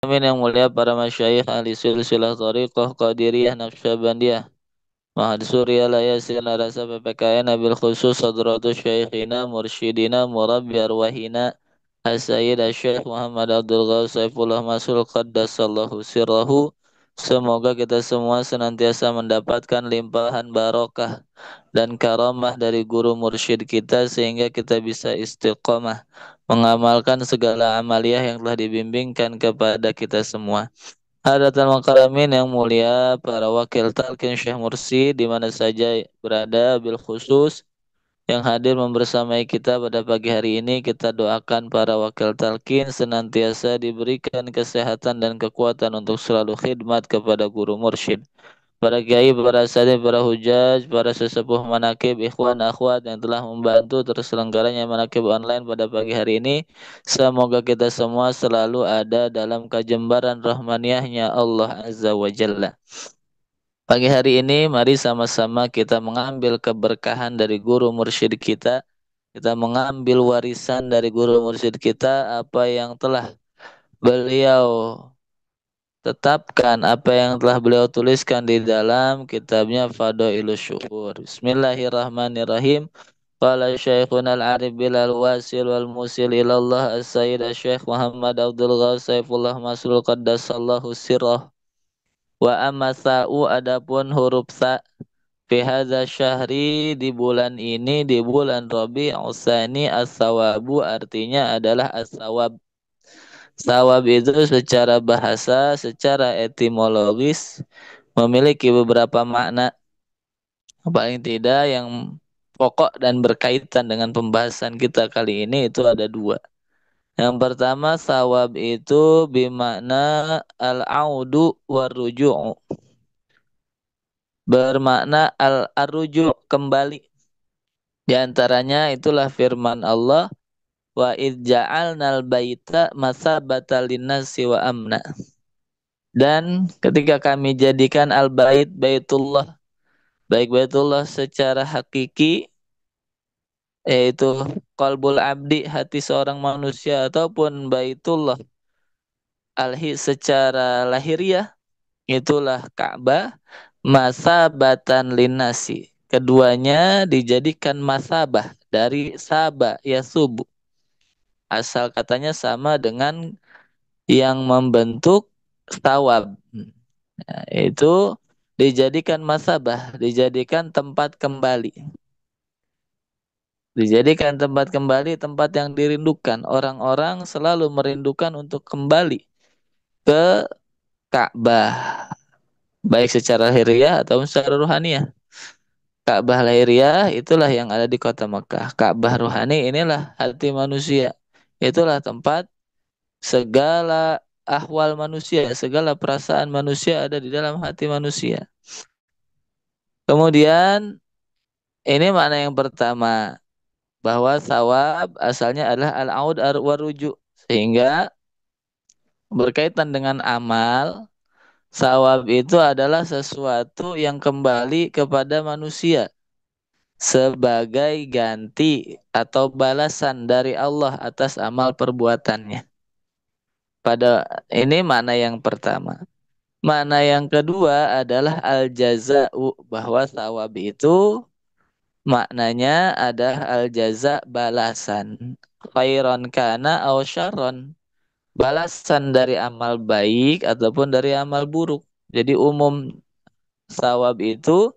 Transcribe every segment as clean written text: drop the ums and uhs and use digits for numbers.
Amin yang mulia para masyayikh ahli silsilah thariqah qadiriyah naqsyabandiyah Mahad Surya Layasir Narasa PPKN Nabil Khusus Sadratus Syekhina Mursyidina Murabbi Arwahina As-Sayyid Syekh Muhammad Abdul Ghaus Saifullah Masul Qaddasallahu Sirrahu. Semoga kita semua senantiasa mendapatkan limpahan barokah dan karamah dari guru mursyid kita sehingga kita bisa istiqomah mengamalkan segala amaliyah yang telah dibimbingkan kepada kita semua. Hadirin makaramin yang mulia, para wakil talqin Syekh Mursi di mana saja berada, bil khusus yang hadir membersamai kita pada pagi hari ini, kita doakan para wakil talqin senantiasa diberikan kesehatan dan kekuatan untuk selalu khidmat kepada guru mursyid. Para kiai, para asatidz, para hujaj, para sesepuh manakib, ikhwan, akhwat yang telah membantu terselenggaranya manakib online pada pagi hari ini. Semoga kita semua selalu ada dalam kejembaran rahmaniyahnya Allah Azza wa Jalla. Pagi hari ini mari sama-sama kita mengambil keberkahan dari guru mursyid kita. Kita mengambil warisan dari guru mursyid kita apa yang telah beliau tetapkan, apa yang telah beliau tuliskan di dalam kitabnya Fadailus Syukur. Bismillahirrahmanirrahim. Qala Syekhuna al-Arif Bilal Wasil wal Musil ilallah As-Sayyid Syekh Muhammad Abdul Ghaus Saifullah Masrul Qaddasallahu sirrah. Wa amma sa'u adapun huruf sa fi hadza syahri di bulan ini, di bulan Rabiul Tsani, as-sawabu artinya adalah as-sawab. Sawab itu secara bahasa, secara etimologis memiliki beberapa makna. Paling tidak yang pokok dan berkaitan dengan pembahasan kita kali ini itu ada dua. Yang pertama, sawab itu bermakna al-audu waruju'u. Bermakna al-arruju' kembali. Di antaranya itulah firman Allah, wa idh ja'alnal baita masabata linnasi wa amna. Dan ketika kami jadikan al-bait, baitullah, baik baitullah secara hakiki, yaitu qalbul abdi, hati seorang manusia, ataupun baitullah alhi secara lahiriah, itulah Ka'bah, masabatan linasi. Keduanya dijadikan masabah dari sabah yasubu. Asal katanya sama dengan yang membentuk tawab. Nah, itu dijadikan masabah, dijadikan tempat kembali. Dijadikan tempat kembali, tempat yang dirindukan. Orang-orang selalu merindukan untuk kembali ke Ka'bah. Baik secara lahiriah atau secara ruhaniah. Ka'bah lahiriah itulah yang ada di kota Mekah. Ka'bah ruhani inilah hati manusia. Itulah tempat segala ahwal manusia, segala perasaan manusia ada di dalam hati manusia. Kemudian ini makna yang pertama, bahwa sawab asalnya adalah al-aud warujuk, sehingga berkaitan dengan amal. Sawab itu adalah sesuatu yang kembali kepada manusia sebagai ganti atau balasan dari Allah atas amal perbuatannya. Pada ini makna yang pertama. Makna yang kedua adalah al-jaza'u, bahwa sawab itu maknanya adalah al-jaza, balasan. Khairon kana aw syarron. Balasan dari amal baik ataupun dari amal buruk. Jadi umum, sawab itu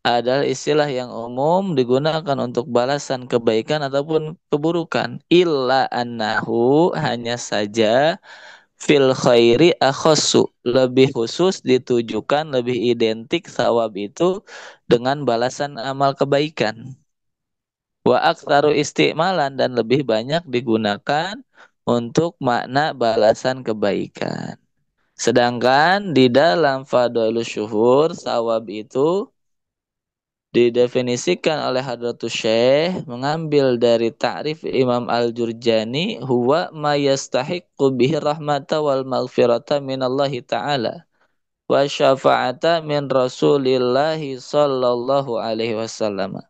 adalah istilah yang umum digunakan untuk balasan kebaikan ataupun keburukan. Illa annahu, hanya saja fil khairi akhossu, lebih khusus ditujukan, lebih identik sawab itu dengan balasan amal kebaikan. Wa aktsaru istimalan, dan lebih banyak digunakan untuk makna balasan kebaikan. Sedangkan di dalam Fadailus Syuhur, sawab itu didefinisikan oleh Hadratus Syekh mengambil dari ta'rif Imam Al-Jurjani, huwa ma yastahiqqu bihi rahmata wal maghfirata minallahi ta'ala wa syafa'ata min Rasulillahi sallallahu alaihi wasallam.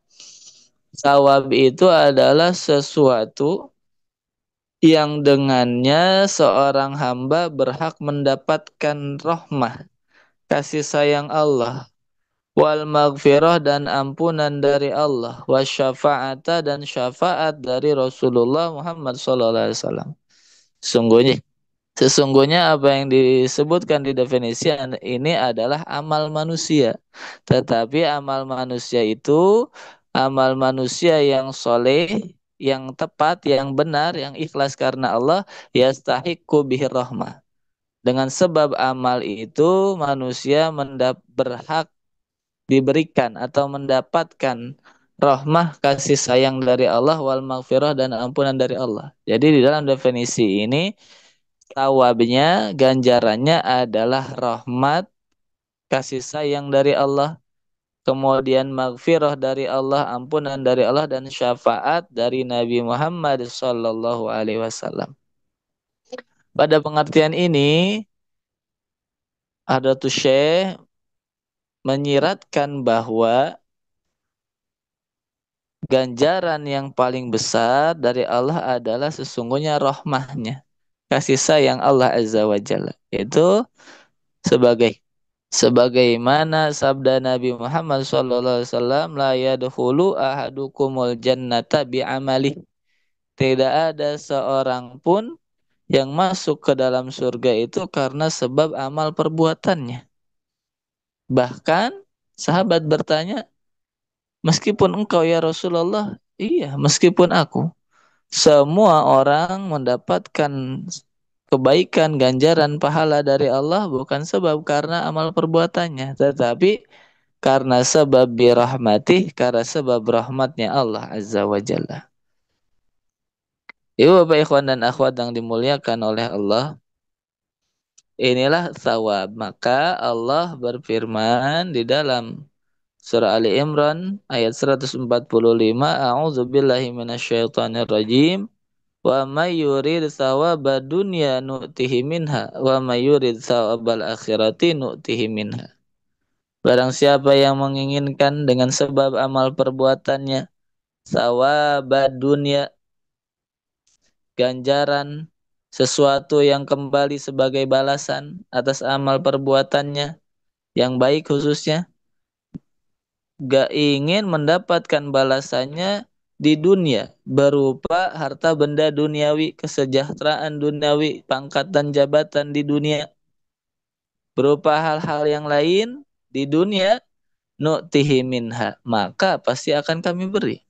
Sawab itu adalah sesuatu yang dengannya seorang hamba berhak mendapatkan rahmah, kasih sayang Allah, wal maghfirah dan ampunan dari Allah, wasyafa'ata dan syafaat dari Rasulullah Muhammad SAW. Sungguhnya Sesungguhnya apa yang disebutkan di definisi ini adalah amal manusia. Tetapi amal manusia itu amal manusia yang soleh, yang tepat, yang benar, yang ikhlas karena Allah, yastahiqqu bihi rahmah. Dengan sebab amal itu manusia berhak diberikan atau mendapatkan rahmah kasih sayang dari Allah wal maghfirah dan ampunan dari Allah. Jadi di dalam definisi ini tawabnya, ganjarannya adalah rahmat, kasih sayang dari Allah, kemudian maghfirah dari Allah, ampunan dari Allah, dan syafaat dari Nabi Muhammad Sallallahu Alaihi Wasallam. Pada pengertian ini, Hadratus Syekh menyiratkan bahwa ganjaran yang paling besar dari Allah adalah sesungguhnya rahmahnya, kasih sayang Allah Azza wa Jalla. Itu sebagai sebagaimana sabda Nabi Muhammad SAW, la yadkhulu ahadukumul jannata bi'amali. Tidak ada seorang pun yang masuk ke dalam surga itu karena sebab amal perbuatannya. Bahkan sahabat bertanya, meskipun engkau ya Rasulullah, iya, meskipun aku. Semua orang mendapatkan kebaikan, ganjaran, pahala dari Allah bukan sebab karena amal perbuatannya, tetapi karena sebab birahmatih, karena sebab rahmatnya Allah Azza wa Jalla. Ibu bapak ikhwan dan akhwat yang dimuliakan oleh Allah, inilah thawab. Maka Allah berfirman di dalam surah Ali Imran ayat 145, A'udzu billahi minasyaitonir rajim. Wa may yurid thawaba dunya nu'tihi minha wa may yurid thawabal akhirati nu'tihi minha. Barang siapa yang menginginkan dengan sebab amal perbuatannya thawaba dunya, ganjaran, sesuatu yang kembali sebagai balasan atas amal perbuatannya yang baik, khususnya gak ingin mendapatkan balasannya di dunia berupa harta benda duniawi, kesejahteraan duniawi, pangkat dan jabatan di dunia, berupa hal-hal yang lain di dunia, nu'tihi minha, maka pasti akan kami beri.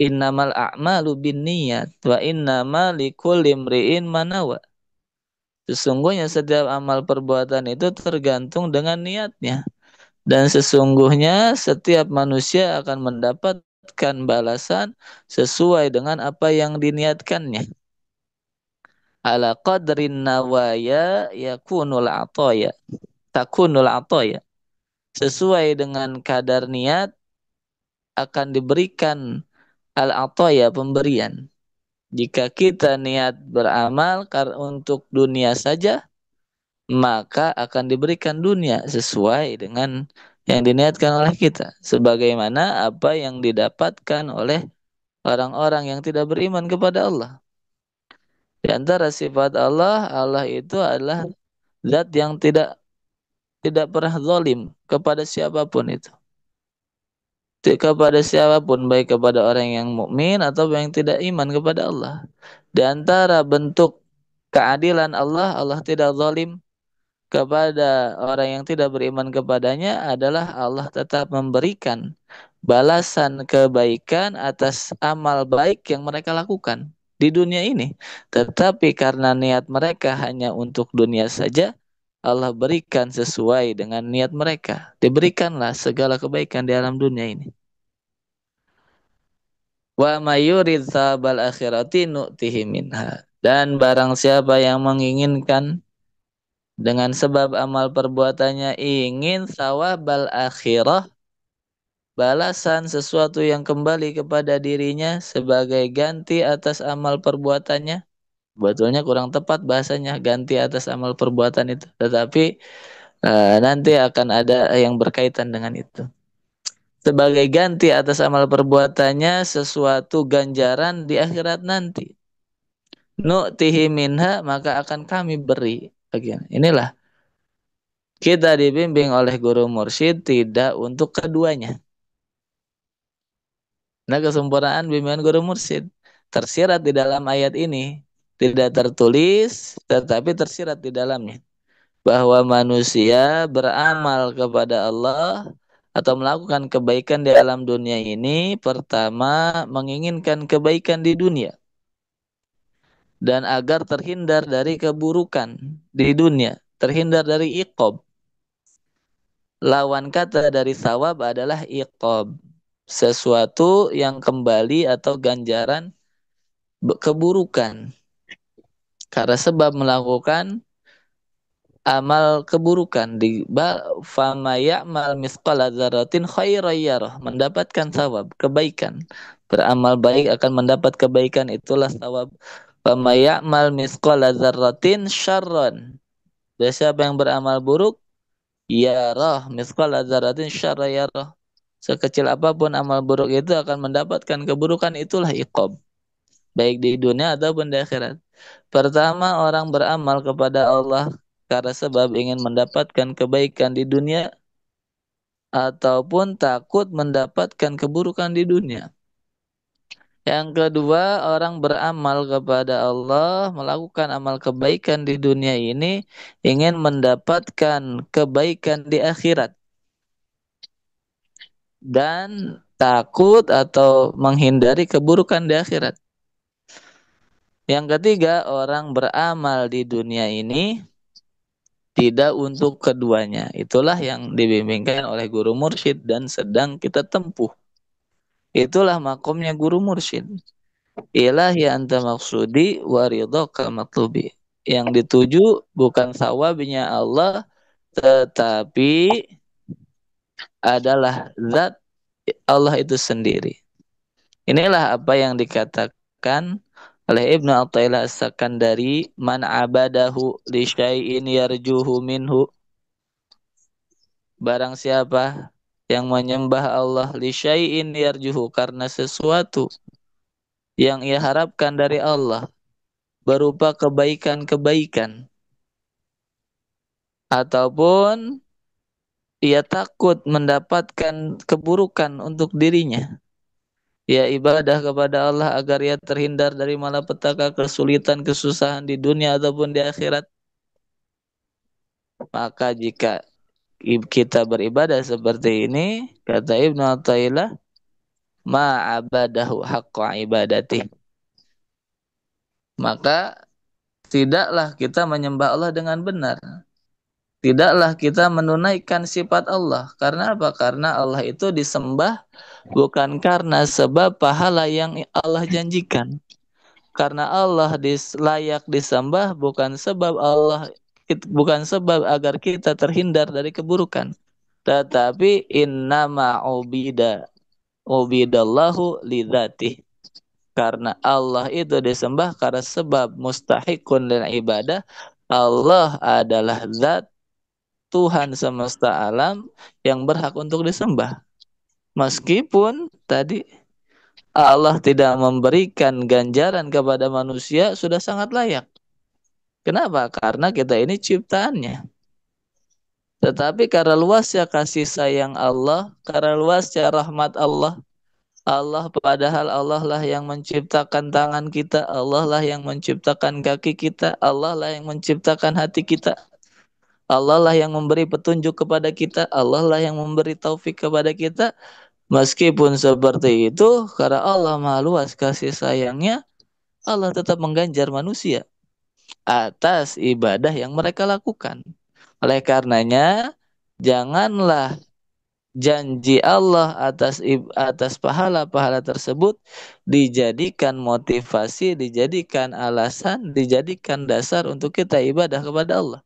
Innamal a'malu binniyat wa innama likulli imri'in ma nawa. Sesungguhnya setiap amal perbuatan itu tergantung dengan niatnya. Dan sesungguhnya setiap manusia akan mendapatkan balasan sesuai dengan apa yang diniatkannya. Ala qadrin nawaya yakunul atoya. Takunul atoya. Sesuai dengan kadar niat akan diberikan al-atoya, pemberian. Jika kita niat beramal untuk dunia saja, maka akan diberikan dunia sesuai dengan yang diniatkan oleh kita, sebagaimana apa yang didapatkan oleh orang-orang yang tidak beriman kepada Allah. Di antara sifat Allah, Allah itu adalah zat yang tidak tidak pernah zalim kepada siapapun itu. Kepada siapapun, baik kepada orang yang mukmin atau yang tidak iman kepada Allah. Di antara bentuk keadilan Allah, Allah tidak zalim kepada orang yang tidak beriman kepadanya adalah Allah tetap memberikan balasan kebaikan atas amal baik yang mereka lakukan di dunia ini. Tetapi karena niat mereka hanya untuk dunia saja, Allah berikan sesuai dengan niat mereka. Diberikanlah segala kebaikan di alam dunia ini. Wa mayurid sabal akhirati nu'tihi minha. Dan barang siapa yang menginginkan dengan sebab amal perbuatannya ingin sawabal akhirah, balasan sesuatu yang kembali kepada dirinya sebagai ganti atas amal perbuatannya. Betulnya kurang tepat bahasanya ganti atas amal perbuatan itu. Tetapi nanti akan ada yang berkaitan dengan itu. Sebagai ganti atas amal perbuatannya sesuatu ganjaran di akhirat nanti. nu'tihi minha, maka akan kami beri bagian. Inilah kita dibimbing oleh guru mursyid tidak untuk keduanya. Nah, kesempurnaan bimbingan guru mursyid tersirat di dalam ayat ini, tidak tertulis tetapi tersirat di dalamnya, bahwa manusia beramal kepada Allah atau melakukan kebaikan di alam dunia ini, pertama menginginkan kebaikan di dunia dan agar terhindar dari keburukan di dunia, terhindar dari iqab. Lawan kata dari sawab adalah iqab, sesuatu yang kembali atau ganjaran keburukan karena sebab melakukan amal keburukan. Di fama ya'mal mithqala dzarratin khairan yarah, mendapatkan sawab kebaikan. Beramal baik akan mendapat kebaikan, itulah sawab. Fama ya'mal mithqala dzarratin syarran, dan siapa yang beramal buruk, yarah mithqala dzarratin syarra yarah, sekecil apapun amal buruk itu akan mendapatkan keburukan, itulah iqab, baik di dunia ataupun di akhirat. Pertama, orang beramal kepada Allah karena sebab ingin mendapatkan kebaikan di dunia ataupun takut mendapatkan keburukan di dunia. Yang kedua, orang beramal kepada Allah, melakukan amal kebaikan di dunia ini, ingin mendapatkan kebaikan di akhirat dan takut atau menghindari keburukan di akhirat. Yang ketiga, orang beramal di dunia ini tidak untuk keduanya. Itulah yang dibimbingkan oleh guru mursyid dan sedang kita tempuh. Itulah makomnya guru mursyid. Ilahi anta maksudi waridhaka matlubi. Yang dituju bukan sawabnya Allah, tetapi adalah zat Allah itu sendiri. Inilah apa yang dikatakan oleh Ibnu Athaillah As-Sakandari, man abadahu li syai'in yarjuhu minhu, barang siapa yang menyembah Allah li syai'in yarjuhu, karena sesuatu yang ia harapkan dari Allah berupa kebaikan-kebaikan, ataupun ia takut mendapatkan keburukan untuk dirinya, ia ibadah kepada Allah agar ia terhindar dari malapetaka, kesulitan, kesusahan di dunia ataupun di akhirat. Maka jika kita beribadah seperti ini, kata Ibnu Athaillah, ma'abadahu haqqa ibadati, maka tidaklah kita menyembah Allah dengan benar. Tidaklah kita menunaikan sifat Allah. Karena apa? Karena Allah itu disembah bukan karena sebab pahala yang Allah janjikan. Karena Allah layak disembah bukan sebab agar kita terhindar dari keburukan. Tetapi innama ubidallahu lidzatih, karena Allah itu disembah karena sebab mustahiqun lil ibadah. Allah adalah zat Tuhan semesta alam yang berhak untuk disembah. Meskipun tadi Allah tidak memberikan ganjaran kepada manusia, sudah sangat layak. Kenapa? Karena kita ini ciptaannya. Tetapi karena luasnya kasih sayang Allah, karena luasnya rahmat Allah, padahal Allah lah yang menciptakan tangan kita, Allah lah yang menciptakan kaki kita, Allah lah yang menciptakan hati kita, Allah lah yang memberi petunjuk kepada kita, Allah lah yang memberi taufik kepada kita. Meskipun seperti itu, karena Allah maha luas kasih sayangnya, Allah tetap mengganjar manusia atas ibadah yang mereka lakukan. Oleh karenanya, janganlah janji Allah atas pahala-pahala tersebut dijadikan motivasi, dijadikan alasan, dijadikan dasar untuk kita ibadah kepada Allah.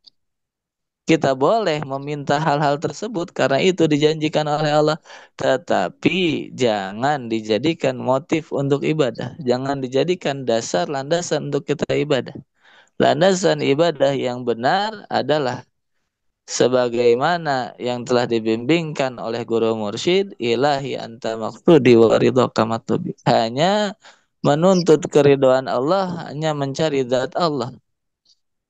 Kita boleh meminta hal-hal tersebut karena itu dijanjikan oleh Allah, tetapi jangan dijadikan motif untuk ibadah, jangan dijadikan dasar landasan untuk kita ibadah. Landasan ibadah yang benar adalah sebagaimana yang telah dibimbingkan oleh guru mursyid, ilahi anta maqsudi wa ridhaka matlubi. Hanya Menuntut keridhaan Allah hanya mencari zat Allah.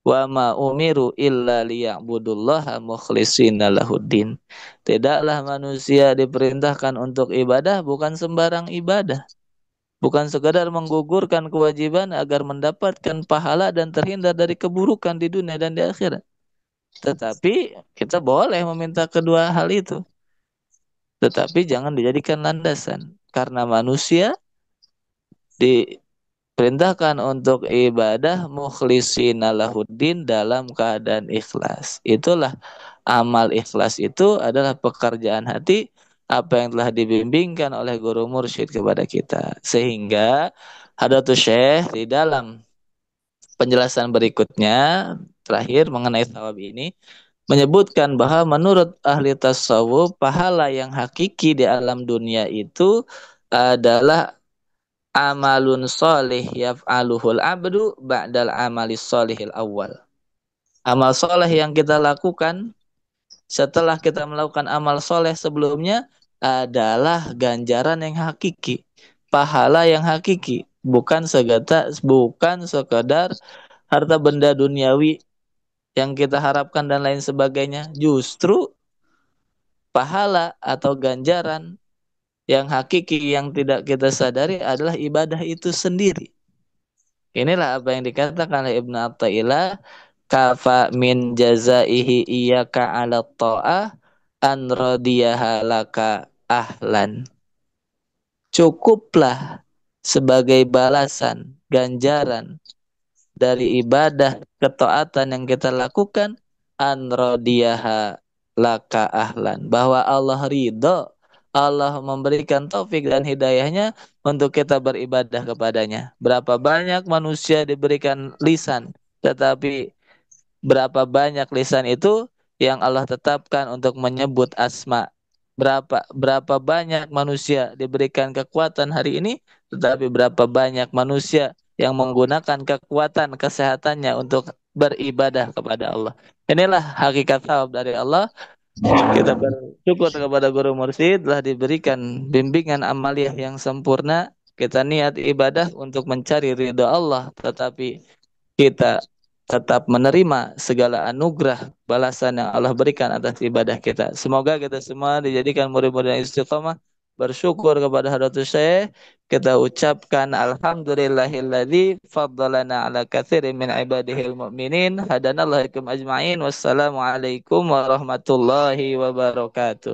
Wa ma umiru illa liya'budullaha mukhlishina lahuddin. Tidaklah manusia diperintahkan untuk ibadah bukan sembarang ibadah. Bukan sekadar menggugurkan kewajiban agar mendapatkan pahala dan terhindar dari keburukan di dunia dan di akhirat. Tetapi kita boleh meminta kedua hal itu. Tetapi jangan dijadikan landasan. Karena manusia diperintahkan untuk ibadah mukhlishina lahuddin dalam keadaan ikhlas. Itulah amal ikhlas, itu adalah pekerjaan hati apa yang telah dibimbingkan oleh guru mursyid kepada kita. Sehingga Hadratus Syekh di dalam penjelasan berikutnya terakhir mengenai thawab ini menyebutkan bahwa menurut ahli tasawuf pahala yang hakiki di alam dunia itu adalah amalun solih yaf'aluhul abdu ba'dal amalis solihil awal. Amal soleh yang kita lakukan setelah kita melakukan amal soleh sebelumnya adalah ganjaran yang hakiki, pahala yang hakiki, bukan sekadar harta benda duniawi yang kita harapkan dan lain sebagainya. Justru pahala atau ganjaran yang hakiki yang tidak kita sadari adalah ibadah itu sendiri. Inilah apa yang dikatakan oleh Ibnu Athaillah, kafa min jazaihi iyyaka 'ala ta'ah an radiyaha laka ahlan. Cukuplah sebagai balasan ganjaran dari ibadah ketaatan yang kita lakukan, an radiyaha laka ahlan, bahwa Allah ridho, Allah memberikan taufik dan hidayahnya untuk kita beribadah kepadanya. Berapa banyak manusia diberikan lisan, tetapi berapa banyak lisan itu yang Allah tetapkan untuk menyebut asma. Berapa banyak manusia diberikan kekuatan hari ini, tetapi berapa banyak manusia yang menggunakan kekuatan kesehatannya untuk beribadah kepada Allah. Inilah hakikat thawab dari Allah. Kita bersyukur kepada Guru Mursyid telah diberikan bimbingan amaliyah yang sempurna. Kita niat ibadah untuk mencari ridha Allah, tetapi kita tetap menerima segala anugerah balasan yang Allah berikan atas ibadah kita. Semoga kita semua dijadikan murid-murid yang istiqamah, bersyukur kepada Hadratus Syekh. Kita ucapkan alhamdulillahilladzi faddalana ala katsirin min ibadihil mu'minin. Hadanallahu ikum ajma'in. Wassalamualaikum warahmatullahi wabarakatuh.